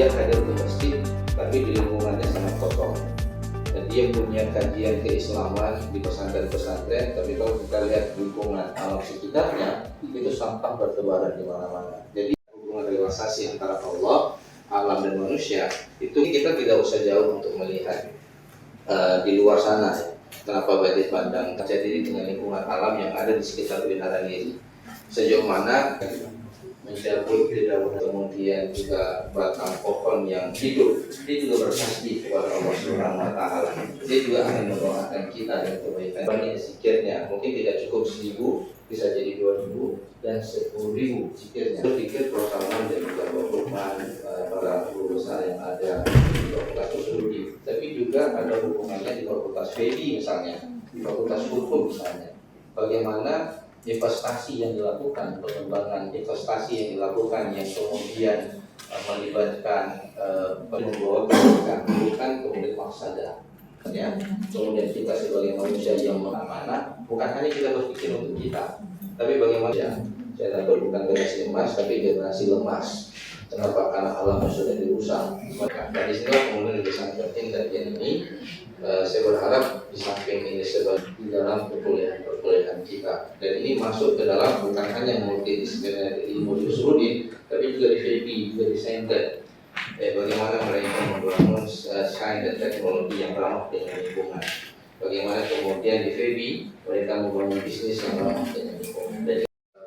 dia hadir ke masjid tapi di lingkungannya sangat kosong. Dan dia punya kajian keislaman di pesantren-pesantren, tapi kalau kita lihat lingkungan alam sekitarnya itu sampah bertebaran di mana-mana. Jadi hubungan relaksasi antara Allah, alam dan manusia itu kita tidak usah jauh untuk melihat di luar sana. Kenapa badai pandang terjadi dengan lingkungan alam yang ada di sekitar wihara ini? Sejauh mana mencabut dedaunan, kemudian juga batang pohon yang hidup, dia juga bersaksi kepada Allah Subhanahu Wa Taala. Dia juga akan mendoakan kita dengan kebaikan. Banyak zikirnya, mungkin tidak cukup 1000, bisa jadi 2000 dan 10.000 zikirnya. Zikir Rasulullah dan juga Al-Quran, para guru besar yang ada di Fakultas Usuluddin, tapi juga ada hubungannya di Fakultas Fiqih misalnya, di Fakultas Hukum misalnya. Bagaimana investasi yang dilakukan, pengembangan investasi yang dilakukan yang kemudian melibatkan membawa kebukan kemudian maksada, ya. Kemudian kita sebagai manusia yang mengamanah, bukan hanya kita berpikir untuk kita, tapi bagaimana ya, saya bukan generasi emas tapi generasi lemas. Kenapa? Karena alam sudah dirusak. Maka dari sini kemudian lebih sangat penting kajian ini. Saya berharap di samping ini sebagai di dalam perkuliahan kita, dan ini masuk ke dalam bukan hanya multidisipliner ilmu usuluddin, tapi juga di FEB, juga di saintek. Bagaimana mereka membangun sains dan teknologi yang ramah dengan lingkungan. Bagaimana kemudian di FEB mereka membangun bisnis yang ramah dengan lingkungan. Dari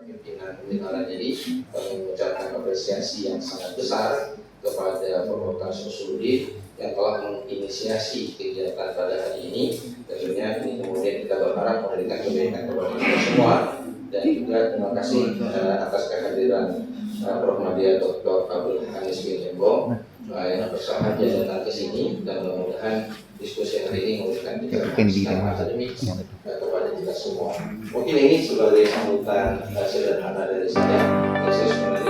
pimpinan pembicaraan ini kami mengucapkan apresiasi yang sangat besar kepada Fakultas Usuluddin yang telah menginisiasi kegiatan pada hari ini. Tentunya ini kemudian kita berharap memberikan kebaikan kepada kita semua, dan juga terima kasih atas kehadiran Prof. Madya Dr. Abdul Hanis bin Jembo yang bersahaja datang ke sini, dan mudah-mudahan diskusi hari ini memberikan secara akademik kepada kita semua. Mungkin ini sebagai sambutan sederhana dari saya. Saya sebenarnya